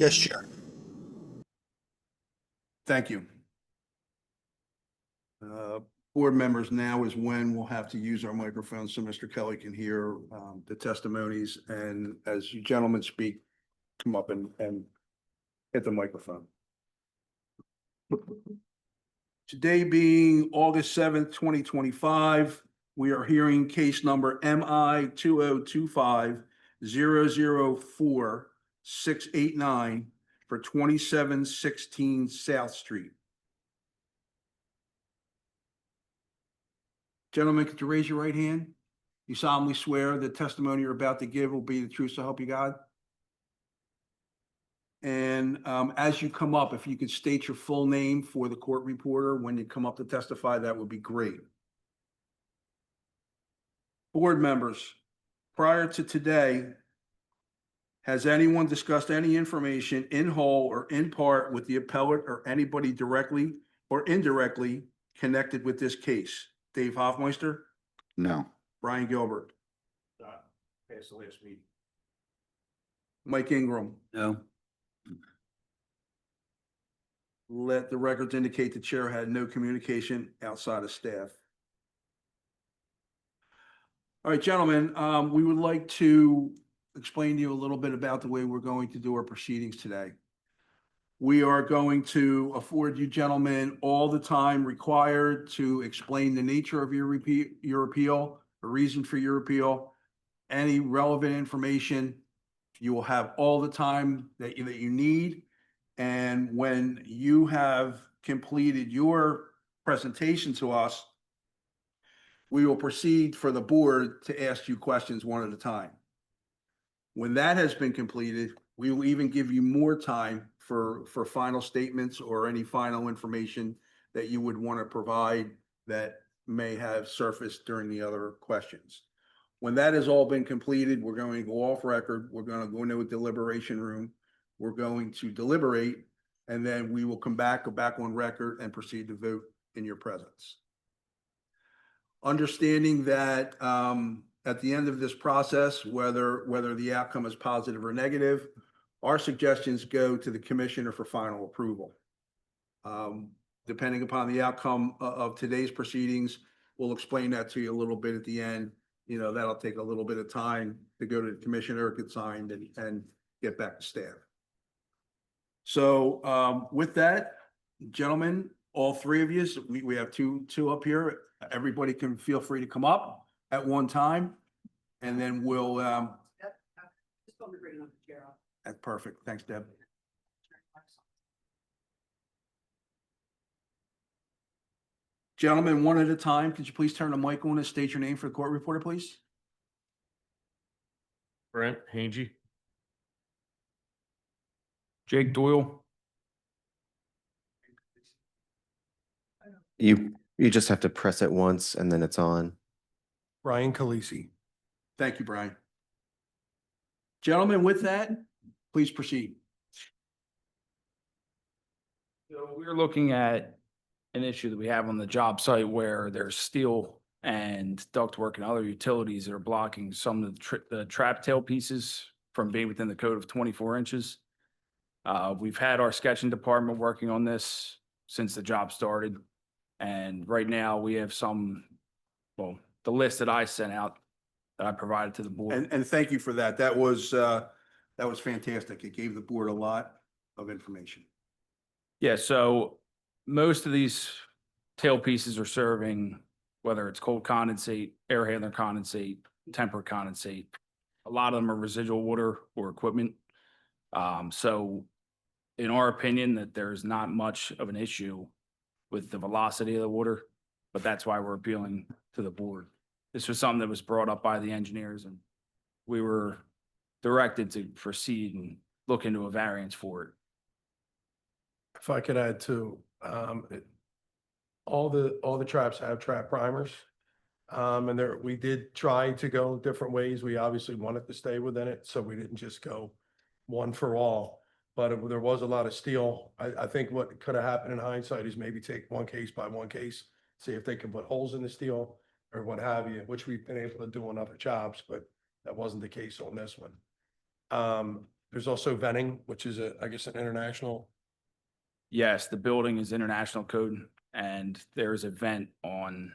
Yes, Chair. Thank you. Board members, now is when we'll have to use our microphones so Mr. Kelly can hear the testimonies, and as you gentlemen speak, come up and hit the microphone. Today being August 7th, 2025, we are hearing case number MI 2025-004-689 for 2716 South Street. Gentlemen, could you raise your right hand? You solemnly swear the testimony you're about to give will be the truth, so help you God? And as you come up, if you could state your full name for the court reporter when you come up to testify, that would be great. Board members, prior to today, has anyone discussed any information in whole or in part with the appellate or anybody directly or indirectly connected with this case? Dave Hoffmeister, No. Brian Gilbert, Past the last meeting. Mike Ingram. No. Let the records indicate the chair had no communication outside of staff. All right, gentlemen, we would like to explain to you a little bit about the way we're going to do our proceedings today. We are going to afford you gentlemen all the time required to explain the nature of your appeal, the reason for your appeal, any relevant information. You will have all the time that you need. And when you have completed your presentation to us, we will proceed for the board to ask you questions one at a time. When that has been completed, we will even give you more time for final statements or any final information that you would want to provide that may have surfaced during the other questions. When that has all been completed, we're going to go off record. We're going to go into a deliberation room. We're going to deliberate, and then we will go back on record and proceed to vote in your presence. Understanding that at the end of this process, whether the outcome is positive or negative, our suggestions go to the commissioner for final approval. Depending upon the outcome of today's proceedings, we'll explain that to you a little bit at the end. You know, that'll take a little bit of time to go to the commissioner, get signed, and get back to staff. So with that, gentlemen, all three of you, we have two up here. Everybody can feel free to come up at one time, and then we'll. That's perfect. Thanks, Deb. Gentlemen, one at a time, could you please turn the mic on and state your name for the court reporter, please? Brent Hangy. Jake Doyle. You just have to press it once and then it's on. Brian Calisi. Thank you, Brian. Gentlemen, with that, please proceed. So we're looking at an issue that we have on the job site where there's steel and ductwork and other utilities that are blocking some of the trap tail pieces from being within the code of 24 inches. We've had our sketching department working on this since the job started. And right now we have the list that I sent out that I provided to the board. And thank you for that. That was fantastic. It gave the board a lot of information. Yeah, so most of these tail pieces are serving, whether it's cold condensate, air handler condensate, tempered condensate. A lot of them are residual water or equipment. So in our opinion, that there's not much of an issue with the velocity of the water, but that's why we're appealing to the board. This was something that was brought up by the engineers, and we were directed to proceed and look into a variance for it. If I could add too, all the traps have trap primers. And we did try to go different ways. We obviously wanted to stay within it, so we didn't just go one for all. But there was a lot of steel. I think what could have happened in hindsight is maybe take one case by one case, see if they can put holes in the steel or what have you, which we've been able to do on other jobs, but that wasn't the case on this one. There's also venting, which is I guess an international. Yes, the building is international code and there's a vent on,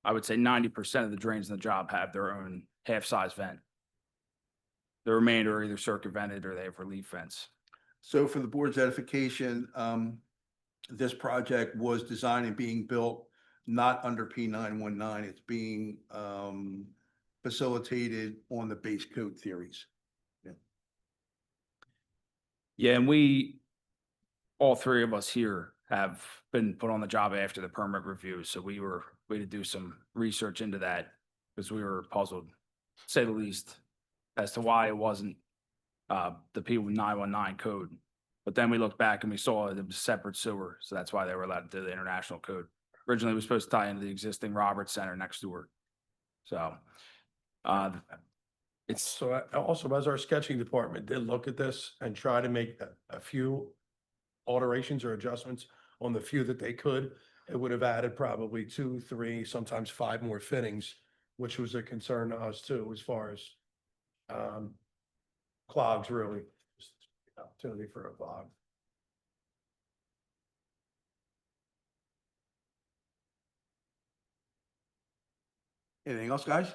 I would say 90% of the drains in the job have their own half-size vent. The remainder are either circuit vented or they have relief vents. So for the board's edification, this project was designed and being built not under P 919. It's being facilitated on the base code theories. Yeah, and all three of us here have been put on the job after the permit review. So we had to do some research into that because we were puzzled, to say the least, as to why it wasn't the P 919 code. But then we looked back and we saw it was separate sewer. So that's why they were allowed to do the international code. Originally, it was supposed to tie into the existing Roberts Center next door. So it's So also, as our sketching department did look at this and try to make a few alterations or adjustments on the few that they could, it would have added probably 2, 3, sometimes 5 more fittings, which was a concern to us too, as far as clogs really, just opportunity for a clog. Anything else, guys?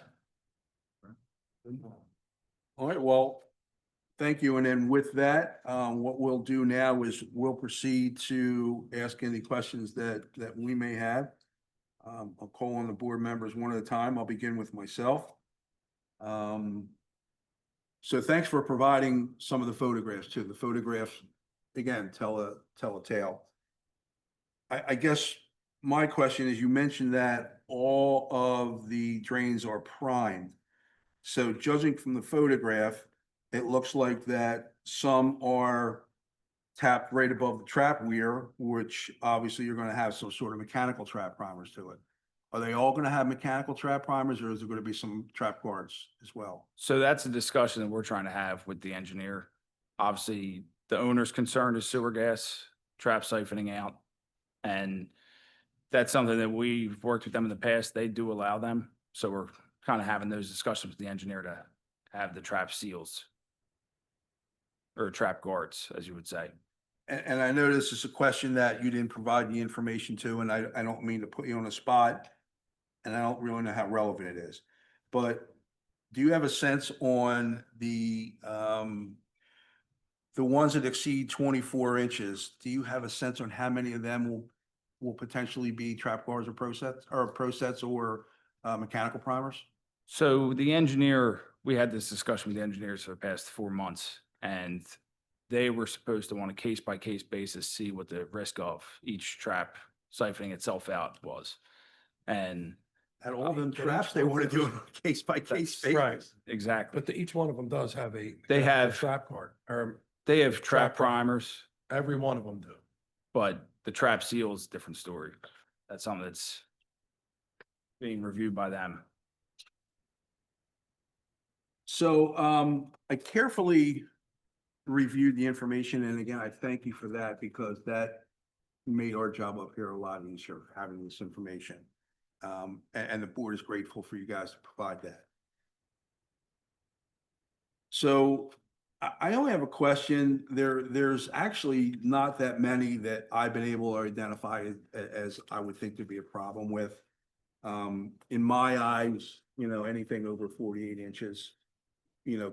All right, well, thank you. And then with that, what we'll do now is we'll proceed to ask any questions that we may have. I'll call on the board members one at a time. I'll begin with myself. So thanks for providing some of the photographs too. The photographs, again, tell a tale. I guess my question is, you mentioned that all of the drains are primed. So judging from the photograph, it looks like that some are tapped right above the trap weir, which obviously you're going to have some sort of mechanical trap primers to it. Are they all going to have mechanical trap primers, or is there going to be some trap guards as well? So that's a discussion that we're trying to have with the engineer. Obviously, the owner's concern is sewer gas, trap siphoning out. And that's something that we've worked with them in the past. They do allow them. So we're kind of having those discussions with the engineer to have the trap seals or trap guards, as you would say. And I know this is a question that you didn't provide the information to, and I don't mean to put you on the spot, and I don't really know how relevant it is. But do you have a sense on the ones that exceed 24 inches? Do you have a sense on how many of them will potentially be trap guards or pro-sets or mechanical primers? So the engineer, we had this discussion with the engineers for the past 4 months, and they were supposed to, on a case-by-case basis, see what the risk of each trap siphoning itself out was. And At all them traps, they want to do it on a case-by-case basis. Right, exactly, but each one of them does have a. They a have- trap guard, or they have trap Trap primer. primers, every one of them do. but the trap seal is a different story. That's something that's being reviewed by them. So I carefully reviewed the information, and again, I thank you for that, because that made our job up here a lot easier, having this information. And the board is grateful for you guys to provide that. So I only have a question. There's actually not that many that I've been able to identify as I would think to be a problem with. In my eyes, anything over 48 inches,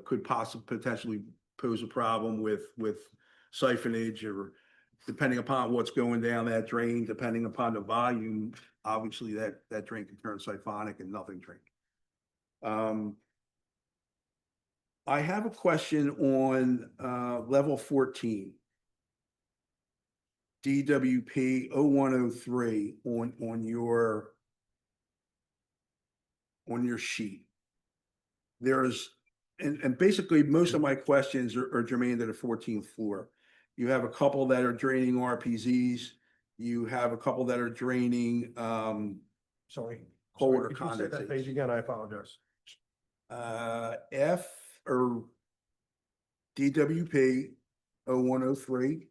could potentially pose a problem with siphonage, or depending upon what's going down that drain, depending upon the volume, obviously that drain can turn siphonic and nothing drink. I have a question on level 14. DWP 0103 on your sheet. There's and basically most of my questions are germane to the 14th floor. You have a couple that are draining RPZs. You have a couple that are draining Sorry. cold Sorry, or could you say that page condensate. again? I apologize. F or DWP 0103,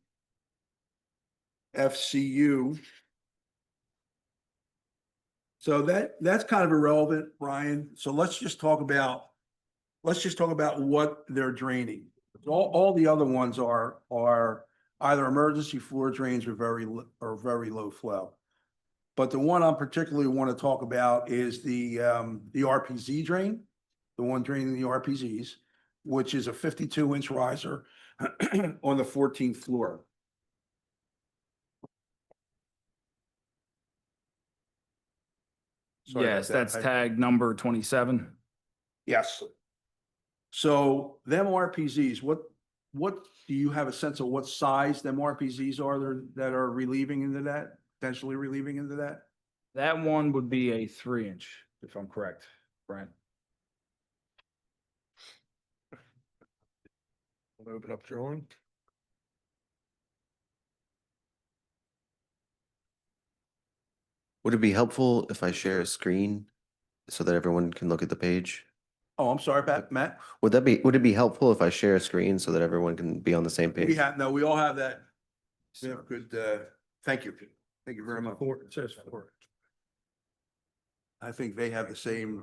FCU. So that's kind of irrelevant, Brian. So let's just talk about what they're draining. All the other ones are either emergency floor drains or very low flow. But the one I particularly want to talk about is the RPZ drain, the one draining the RPZs, which is a 52-inch riser on the 14th floor. Sorry about Yes, that. that's tag number 27. Yes. So them RPZs, what, do you have a sense of what size them RPZs are there that are relieving into that, potentially relieving into that? That one would be a 3-inch, if I'm correct, Brent. Open up drawing. Would it be helpful if I share a screen so that everyone can look at the page? Oh, I'm sorry, Matt. Would it be helpful if I share a screen so that everyone can be on the same We page? have, no, we all have that. We have good, thank you. Thank you very much. It says 4. I think they have the same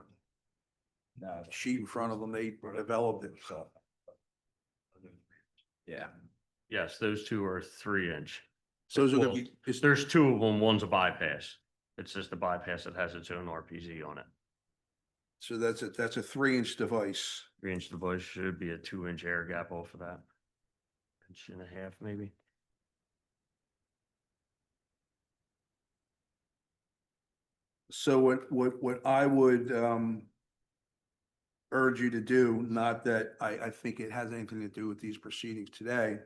sheet in front of them. They developed it, so. Yeah. Yes, those two are 3-inch. So those are gonna Well, be, is There's two of them, one's a bypass. It's just a bypass that has its own RPZ on it. so that's a 3-inch device. 3-inch device should be a 2-inch air gap off of that. 1.5 inches, maybe. So what I would, urge you to do, not that I think it has anything to do with these proceedings today.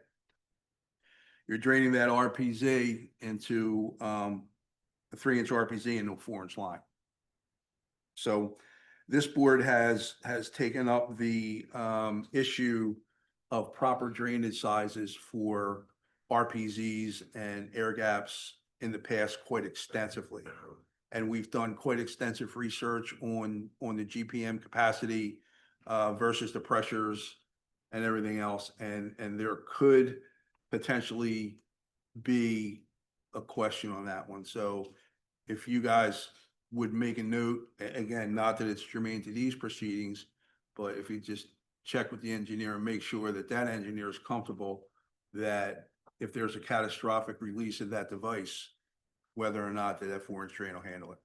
You're draining that RPZ into, a 3-inch RPZ into a 4-inch line. So this board has taken up the, issue of proper drainage sizes for RPZs and air gaps in the past quite extensively. And we've done quite extensive research on the GPM capacity versus the pressures and everything else. And there could potentially be a question on that one. So if you guys would make a note, again, not that it's germane to these proceedings, but if you just check with the engineer and make sure that that engineer is comfortable that if there's a catastrophic release of that device, whether or not that 4-inch drain will handle it.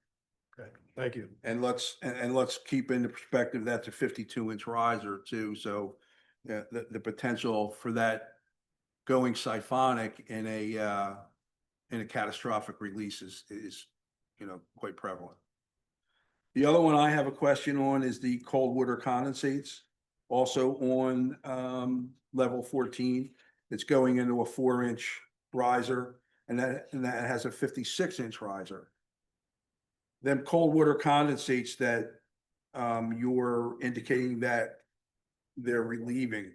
Okay, thank you. And let's keep into perspective, that's a 52-inch riser too, so the potential for that going siphonic in a catastrophic release is quite prevalent. The other one I have a question on is the cold water condensates, also on level 14. It's going into a 4-inch riser, and that has a 56-inch riser. Them cold water condensates that you're indicating that they're relieving,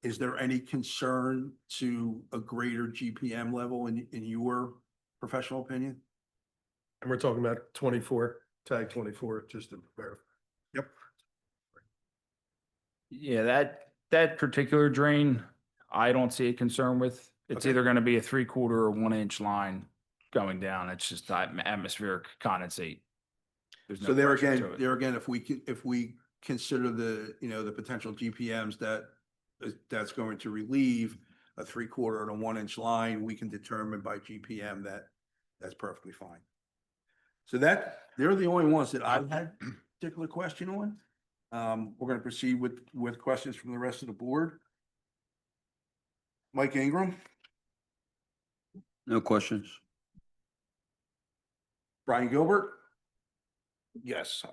is there any concern to a greater GPM level in your professional opinion? And we're talking about 24, tag 24, just to verify. Yep. Yeah, that particular drain, I don't see a concern with. It's Okay. either gonna be a 3/4 or 1-inch line going down. It's just atmospheric condensate. There's no So there pressure again, to it. if we consider the, the potential GPMs that's going to relieve a 3/4 and a 1-inch line, we can determine by GPM that's perfectly fine. So they're the only ones that I've had a particular question on. We're gonna proceed with questions from the rest of the board. Mike Ingram, No questions. Brian Gilbert, Yes,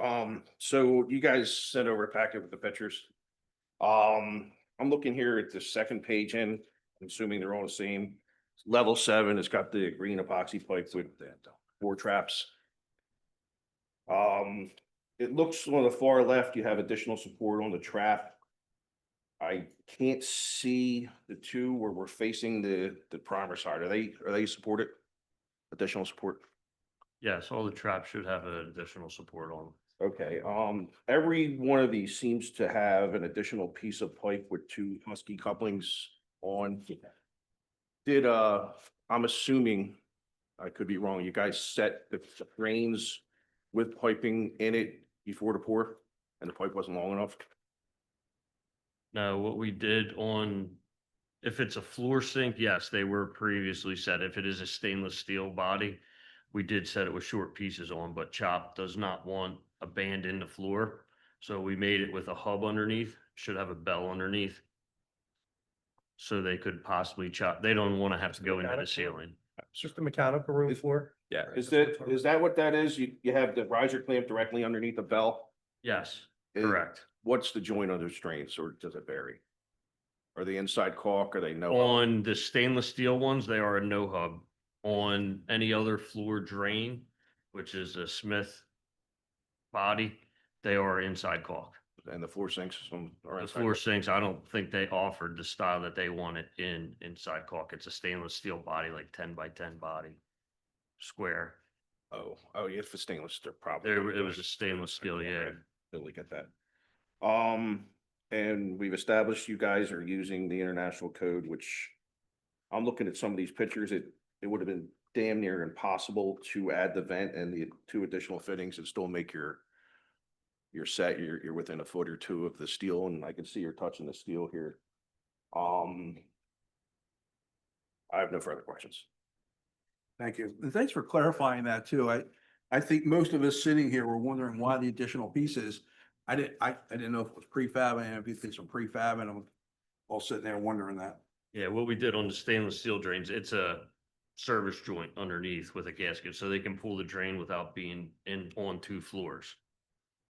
so you guys sent over a packet with the pictures. I'm looking here at the second page in, I'm assuming they're all the same. Level 7, it's got the green epoxy pipe with the 4 traps. It looks on the far left, you have additional support on the trap. I can't see the two where we're facing the primer side. Are they supported? Additional support? Yes, all the traps should have an additional support on them. Okay, every one of these seems to have an additional piece of pipe with 2 Husky couplings on. I'm assuming, I could be wrong, you guys set the drains with piping in it before the pour, and the pipe wasn't long enough? No, what we did on, if it's a floor sink, yes, they were previously set. If it is a stainless steel body, we did set it with short pieces on, but CHOP does not want a band in the floor. So we made it with a hub underneath, should have a bell underneath. So they could possibly chop, they don't want to have to go into the Mechanical? ceiling. It's just a mechanical room floor. Yeah. Is that what that is? You have the riser clamp directly underneath the bell? Yes, Is- correct. What's the joint on those drains, or does it vary? Are they inside caulk? Are they no? On the stainless steel ones, they are a no hub. On any other floor drain, which is a Smith body, they are inside caulk. And the floor sinks are The inside? floor sinks, I don't think they offered the style that they wanted inside caulk. It's a stainless steel body, like 10 by 10 body, square. Oh, yeah, if it's stainless, they're probably. It was a stainless steel, yeah. Okay, totally get that. And we've established you guys are using the international code, which I'm looking at some of these pictures, it would have been damn near impossible to add the vent and the 2 additional fittings and still make your set, you're within a foot or 2 of the steel, and I can see you're touching the steel here. I have no further questions. Thank you. And thanks for clarifying that too. I think most of us sitting here were wondering why the additional pieces. I didn't know if it was prefab, and if you think some prefab, and I'm all sitting there wondering that. Yeah, what we did on the stainless steel drains, it's a service joint underneath with a gasket, so they can pull the drain without being on 2 floors.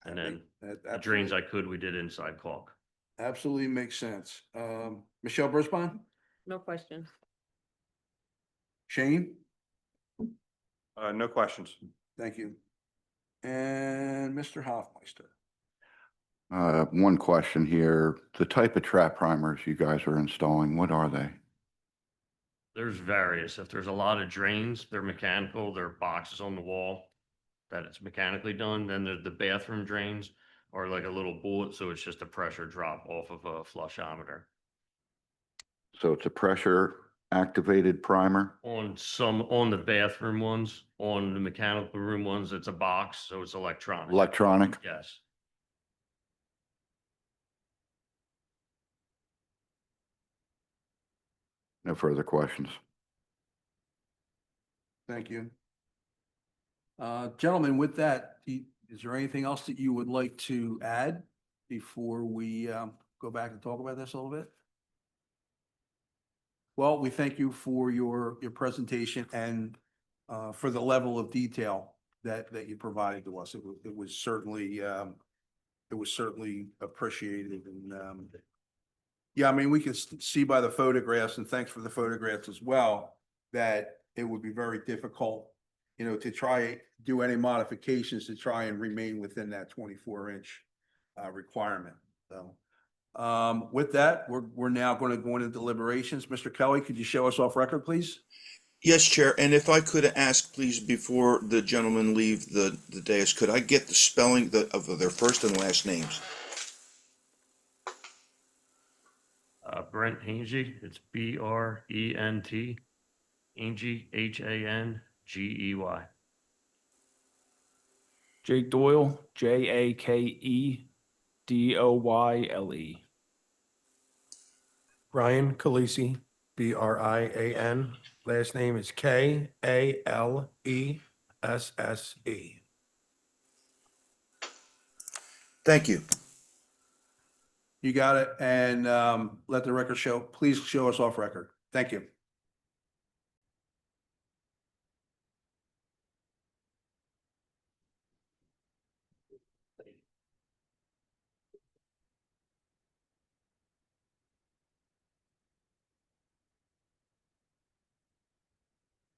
And then the drains we did inside caulk. Absolutely makes sense. Michelle Brisbane, No questions. Shane, No questions. thank you. And Mr. Hoffmeister. One question here. The type of trap primers you guys are installing, what are they? There's various. If there's a lot of drains, they're mechanical, they're boxes on the wall that it's mechanically done. Then the bathroom drains are like a little bullet, so it's just a pressure drop off of a flushometer. So it's a pressure activated primer? On the bathroom ones, on the mechanical room ones, it's a box, so it's electronic. Electronic? Yes. No further questions. Thank you. Gentlemen, with that, is there anything else that you would like to add before we go back and talk about this a little bit? Well, we thank you for your presentation and for the level of detail that you provided to us. It was certainly appreciated, and yeah, I mean, we can see by the photographs, and thanks for the photographs as well, that it would be very difficult, to try do any modifications to try and remain within that 24-inch requirement. So, with that, we're now going to go into deliberations. Mr. Kelly, could you show us off record, please? Yes, Chair, and if I could ask, please, before the gentlemen leave the dais, could I get the spelling of their first and last names? Brent Hangy, it's Brent, Hangy, Hangey. Jake Doyle, Jakedoyle. Brian Kalisi, Brian, last name is Kalesse. Thank you. You got it, and let the record show, please show us off record. Thank you.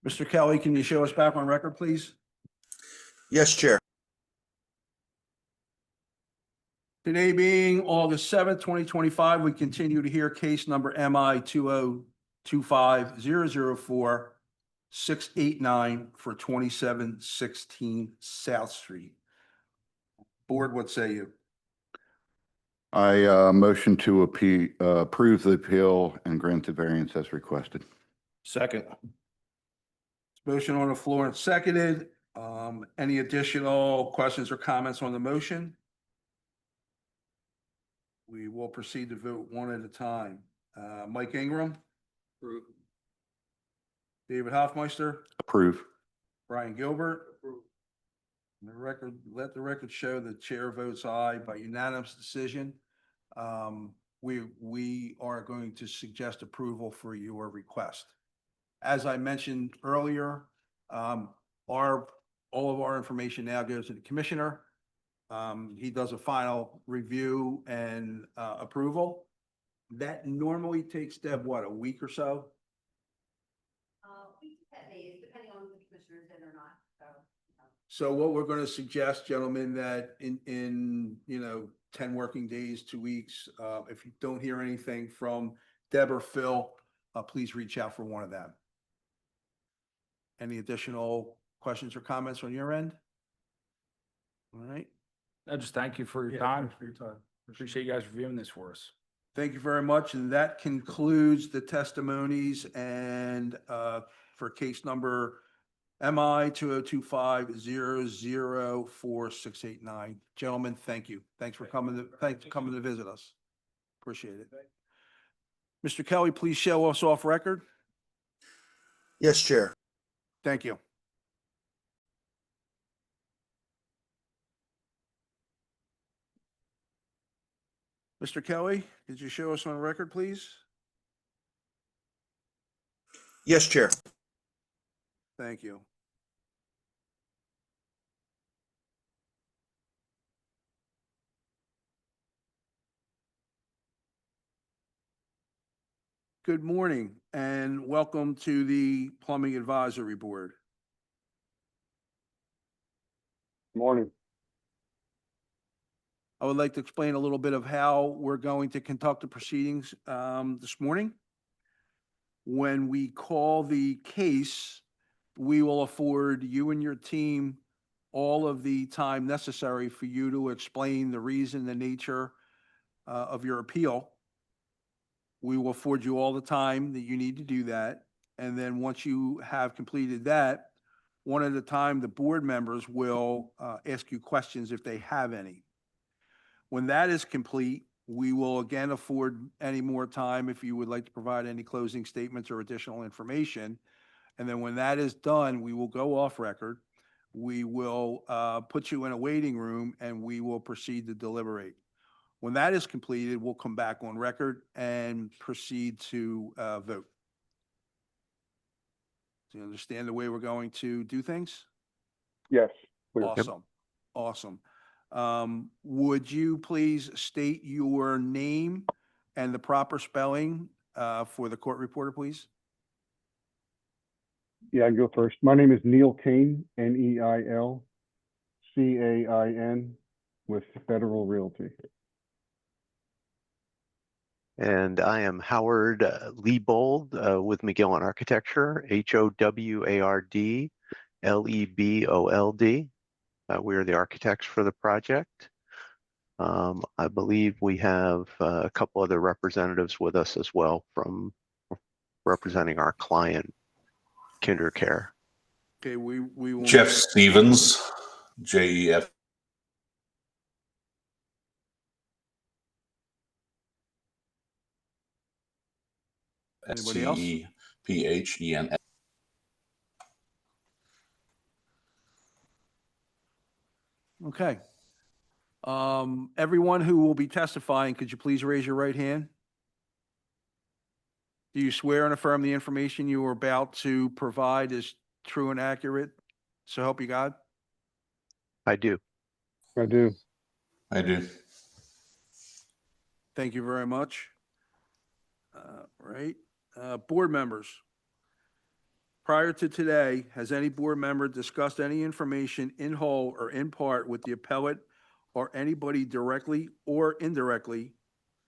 Mr. Kelly, can you show us back on record, please? Yes, Chair. Today being August 7th, 2025, we continue to hear case number MI 2025004-689 for 2716 South Street. Board, what say you? I motion to approve the appeal and grant the variance as requested. Second. Motion on the floor and seconded. Any additional questions or comments on the motion? We will proceed to vote one at a time. Mike Ingram. David Hoffmeister, Approve. Brian Gilbert. The record, let the record show the chair votes aye by unanimous decision. We are going to suggest approval for your request. As I mentioned earlier, all of our information now goes to the commissioner. He does a final review and approval. That normally takes, Deb, what, a week or so? Weeks to 10 days, depending on if the commissioners in or not, so. So what we're going to suggest, gentlemen, that in 10 working days, 2 weeks, if you don't hear anything from Deb or Phil, please reach out for one of them. Any additional questions or comments on your end? All right. I just thank you for your Yeah, time. thanks for your time. Appreciate you guys reviewing this for us. Thank you very much. And that concludes the testimonies and for case number MI 2025-004689. Gentlemen, thank you. Thanks for coming to visit us. Appreciate it. Mr. Kelly, please show us off record. Yes, Chair. Thank you. Mr. Kelly, could you show us on record, please? Yes, Chair. Thank you. Good morning and welcome to the Plumbing Advisory Board. Morning. I would like to explain a little bit of how we're going to conduct the proceedings this morning. When we call the case, we will afford you and your team all of the time necessary for you to explain the reason, the nature of your appeal. We will afford you all the time that you need to do that. And then once you have completed that, one at a time, the board members will ask you questions if they have any. When that is complete, we will again afford any more time if you would like to provide any closing statements or additional information. And then when that is done, we will go off record. We will put you in a waiting room and we will proceed to deliberate. When that is completed, we'll come back on record and proceed to vote. Do you understand the way we're going to do things? Yes. clear. Awesome. Awesome. Would you please state your name and the proper spelling for the court reporter, please? Yeah, I can go first. My name is Neil Kane, Neilcain, with Federal Realty. And I am Howard Liebold with McGillen Architecture, HOWARD LEBOLD. We are the architects for the project. I believe we have a couple other representatives with us as well from representing our client, KinderCare. Okay, we will. Jeff Stevens, JEF. Anybody else? SCEPHEN. Okay. Everyone who will be testifying, could you please raise your right hand? Do you swear and affirm the information you are about to provide is true and accurate? So help you God? I do. I do. I do. Thank you very much. Right. Board members. Prior to today, has any board member discussed any information in whole or in part with the appellate or anybody directly or indirectly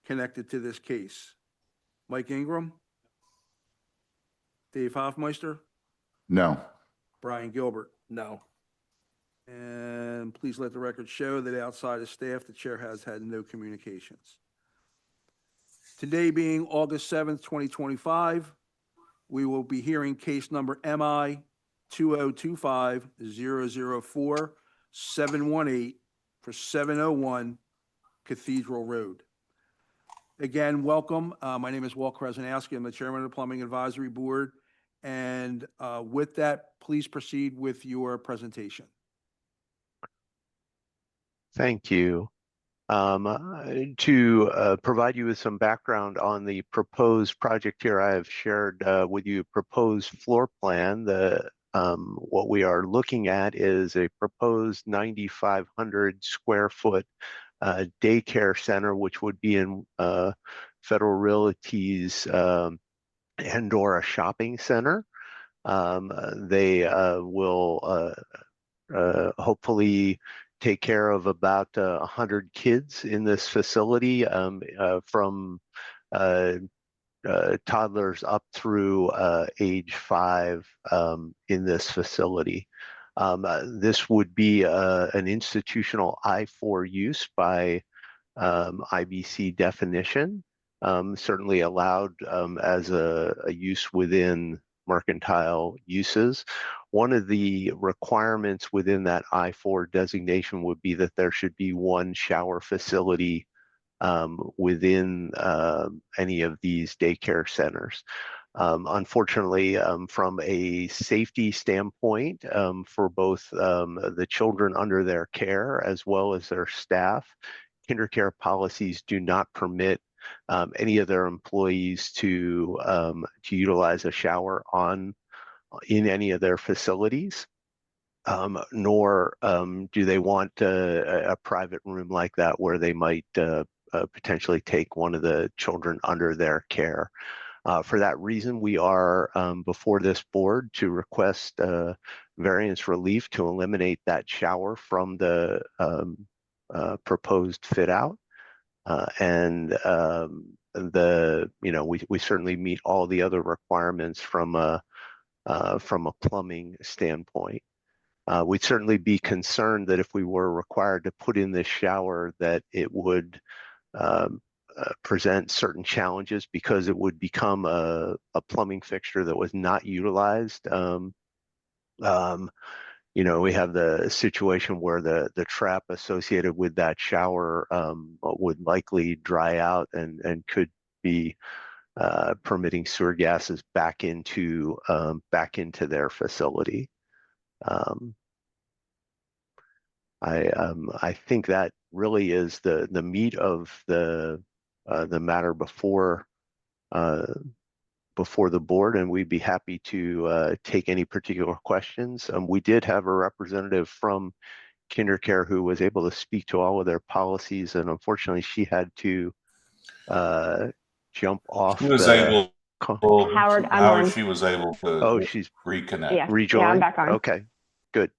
connected to this case? Mike Ingram? Dave Hoffmeister? No. Brian Gilbert? No. And please let the record show that outside of staff, the chair has had no communications. Today being August 7th, 2025, we will be hearing case number MI 2025-004-718 for 701 Cathedral Road. Again, welcome. My name is Walt Krasinski. I'm the chairman of the Plumbing Advisory Board. And with that, please proceed with your presentation. Thank you. To provide you with some background on the proposed project here, I have shared with you a proposed floor plan. What we are looking at is a proposed 9,500 square foot daycare center, which would be in Federal Realty's Andorra Shopping Center. They will hopefully take care of about 100 kids in this facility, from toddlers up through age 5 in this facility. This would be an institutional I-4 use by IBC definition, certainly allowed as a use within mercantile uses. One of the requirements within that I-4 designation would be that there should be one shower facility within any of these daycare centers. Unfortunately, from a safety standpoint, for both the children under their care as well as their staff, KinderCare policies do not permit any of their employees to utilize a shower in any of their facilities, nor do they want a private room like that where they might potentially take one of the children under their care. For that reason, we are before this board to request variance relief to eliminate that shower from the proposed fit out. We certainly meet all the other requirements from a plumbing standpoint. We'd certainly be concerned that if we were required to put in this shower, that it would present certain challenges because it would become a plumbing fixture that was not utilized. We have the situation where the trap associated with that shower would likely dry out and could be permitting sewer gases back into their facility. I think that really is the meat of the matter before the board, and we'd be happy to take any particular questions. We did have a representative from KinderCare who was able to speak to all of their policies, and unfortunately she had to jump off. She was able. Howard, I'm Howard, on. she was able to. Oh, she's reconnect. Yeah. rejoined. Yeah, I'm back on. Okay, good.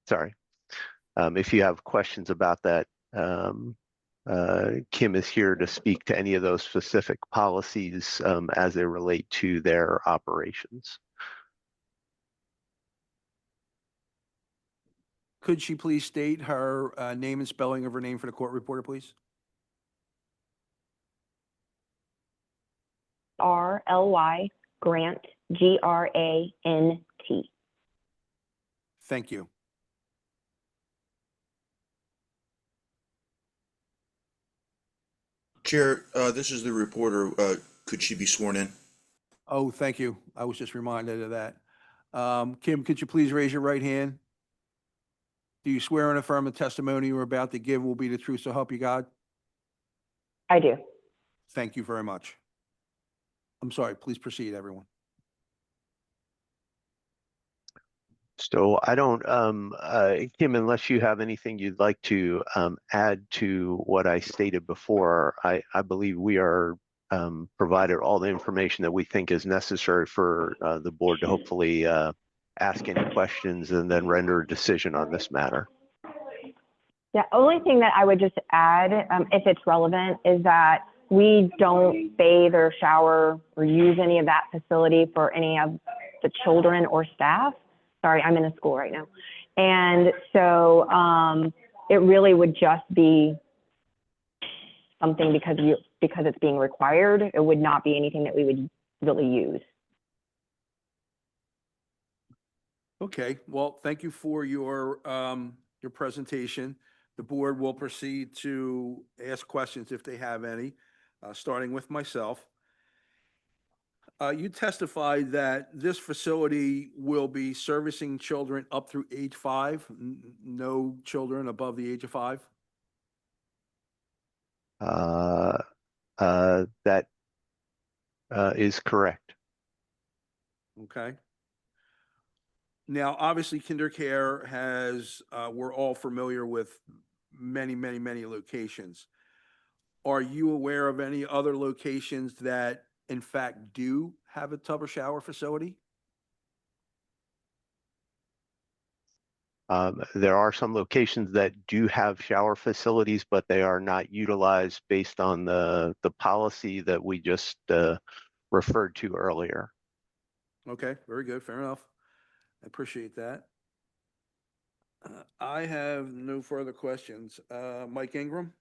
Sorry. If you have questions about that, Kim is here to speak to any of those specific policies as they relate to their operations. Could she please state her name and spelling of her name for the court reporter, please? RLY Grant, GRANT. Thank you. Chair, this is the reporter. Could she be sworn in? Oh, thank you. I was just reminded of that. Kim, could you please raise your right hand? Do you swear and affirm the testimony you're about to give will be the truth, so help you God? I do. Thank you very much. I'm sorry, please proceed, everyone. So I don't, Kim, unless you have anything you'd like to add to what I stated before, I believe we are provided all the information that we think is necessary for the board to hopefully ask any questions and then render a decision on this matter. Yeah, only thing that I would just add, if it's relevant, is that we don't bathe or shower or use any of that facility for any of the children or staff. Sorry, I'm in a school right now. And so it really would just be something because it's being required. It would not be anything that we would really use. Okay, well, thank you for your presentation. The board will proceed to ask questions if they have any. starting with myself. You testified that this facility will be servicing children up through age 5, no children above the age of 5? That is correct. Okay. Now, obviously, KinderCare has, we're all familiar with many locations. Are you aware of any other locations that in fact do have a tub or shower facility? There are some locations that do have shower facilities, but they are not utilized based on the policy that we just referred to earlier. Okay, very good, fair enough. I appreciate that. I have no further questions. Mike Ingram,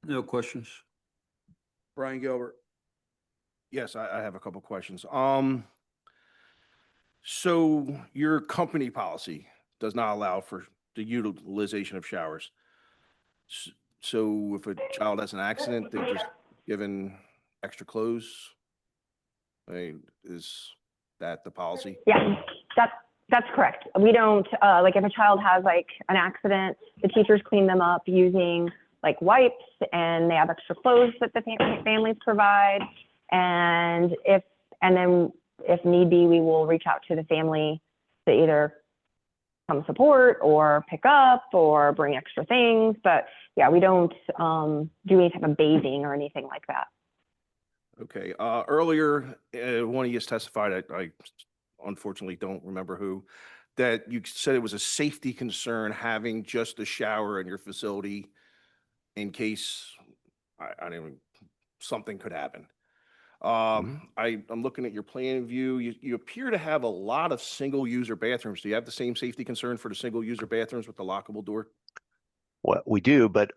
No questions. Brian Gilbert. Yes, I have a couple questions. So your company policy does not allow for the utilization of showers. So if a child has an accident, they're just given extra clothes? I mean, is that the policy? Yeah, that's correct. We don't, like if a child has like an accident, the teachers clean them up using like wipes, and they have extra clothes that the families provide. And then if need be, we will reach out to the family to either come support or pick up or bring extra things. But yeah, we don't do any type of bathing or anything like that. Okay, earlier, one of you testified, I unfortunately don't remember who, that you said it was a safety concern having just a shower in your facility in case, I don't even, something could happen. I'm looking at your plan view. You appear to have a lot of single-user bathrooms. Do you have the same safety concern for the single-user bathrooms with the lockable door? What we do, but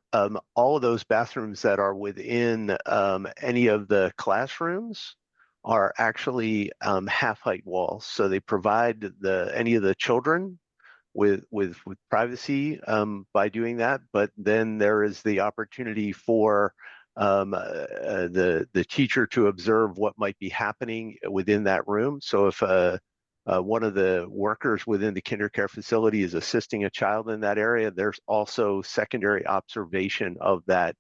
all of those bathrooms that are within any of the classrooms are actually half-height walls. So they provide any of the children with privacy by doing that. But then there is the opportunity for the teacher to observe what might be happening within that room. So if one of the workers within the KinderCare facility is assisting a child in that area, there's also secondary observation of that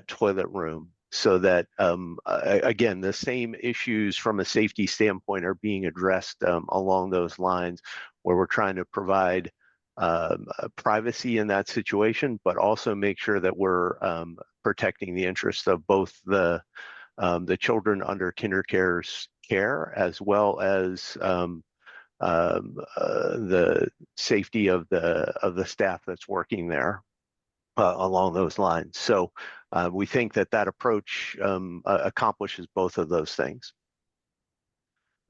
toilet room, so that again, the same issues from a safety standpoint are being addressed along those lines, where we're trying to provide privacy in that situation, but also make sure that we're protecting the interests of both the children under KinderCare's care, as well as the safety of the staff that's working there along those lines. So we think that approach accomplishes both of those things.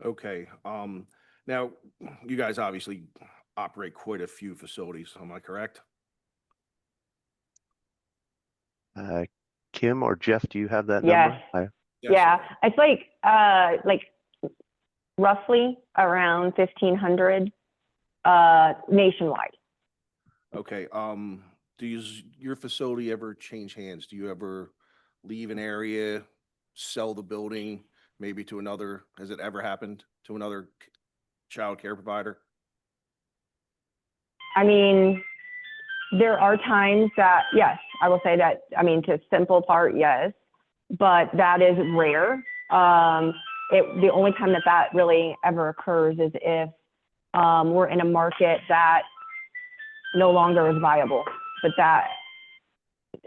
Okay, now, you guys obviously operate quite a few facilities, am I correct? Kim or Jeff, do you have that Yes. number? Yeah, it's like roughly around 1,500 nationwide. Okay, does your facility ever change hands? Do you ever leave an area, sell the building, maybe to another, has it ever happened to another child care provider? I mean, there are times that, yes, I will say that, I mean, to simple part, yes, but that is rare. The only time that really ever occurs is if we're in a market that no longer is viable, but that,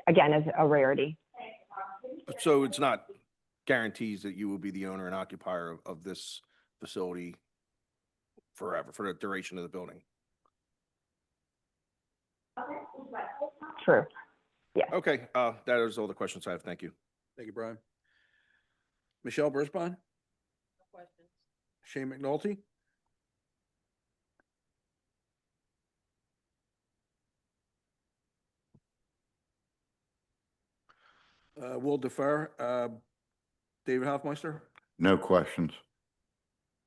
again, is a rarity. So it's not guarantees that you will be the owner and occupier of this facility forever, for the duration of the building? True. Yeah. Okay, that is all the questions I have. Thank you. Thank you, Brian. Michelle Brisbane? Shane McNulty? Will defer. David Hoffmeister? No questions.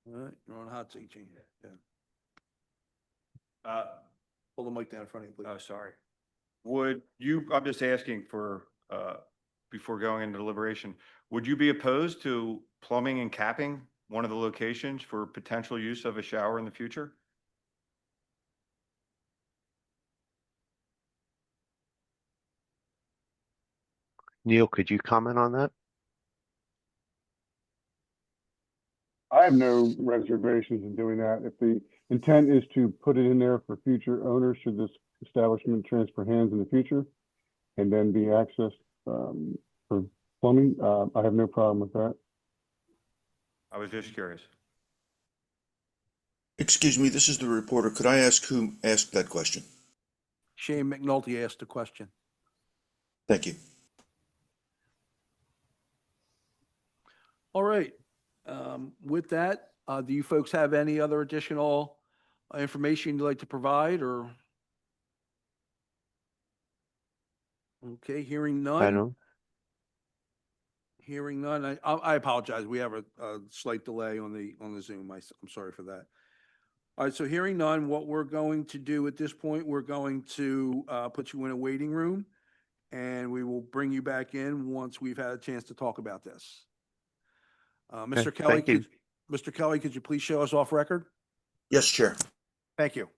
All right, you're on a hot seat, Gene. Yeah. Hold the mic down in front of you, please. Oh, sorry. Would you, I'm just asking for before going into deliberation, would you be opposed to plumbing and capping one of the locations for potential use of a shower in the future? Neil, could you comment on that? I have no reservations in doing that. If the intent is to put it in there for future owners, should this establishment transfer hands in the future and then be accessed for plumbing, I have no problem with that. I was just curious. Excuse me, this is the reporter. Could I ask who asked that question? Shane McNulty asked a question. Thank you. All right. With that, do you folks have any other additional information you'd like to provide or? Okay, hearing I none. don't. Hearing none. I apologize. We have a slight delay on the Zoom. I'm sorry for that. All right, so hearing none, what we're going to do at this point, we're going to put you in a waiting room and we will bring you back in once we've had a chance to talk about this. Mr. Kelly, thank you. Mr. Kelly, could you please show us off record? Yes, Chair. Thank you.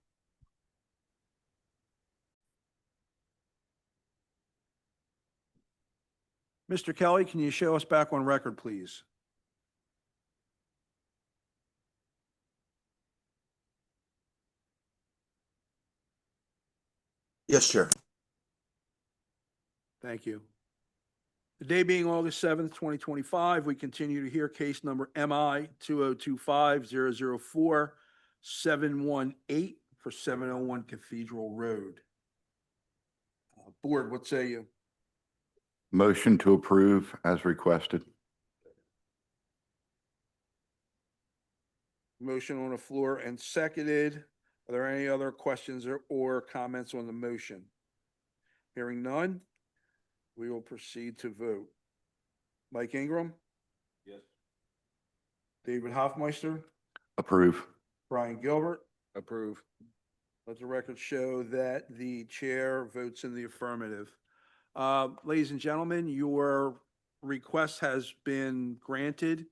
Mr. Kelly, can you show us back on record, please? Yes, Chair. Thank you. The day being August 7th, 2025, we continue to hear case number MI 2025-004-718 for 701 Cathedral Road. Board, what say you? Motion to approve as requested. Motion on the floor and seconded. Are there any other questions or comments on the motion? Hearing none, we will proceed to vote. Mike Ingram? Yes. David Hoffmeister? Approve. Brian Gilbert? Approve. Let the record show that the chair votes in the affirmative. Ladies and gentlemen, your request has been granted.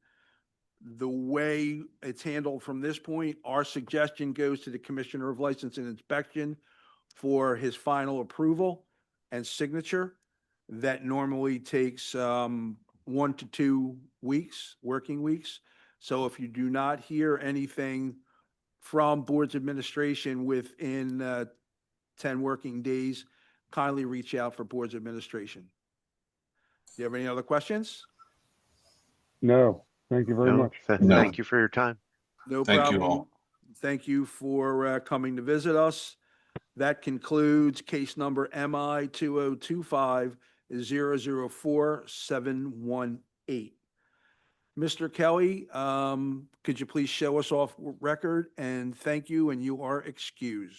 The way it's handled from this point, our suggestion goes to the Commissioner of License and Inspection for his final approval and signature. That normally takes 1 to 2 weeks, working weeks. So if you do not hear anything from Board's administration within 10 working days, kindly reach out for Board's administration. Do you have any other questions? No, thank you very No, much. No. Thank you for your time. No Thank you problem. all. Thank you for coming to visit us. That concludes case number MI 2025-004-718. Mr. Kelly, could you please show us off record and thank you, and you are excused.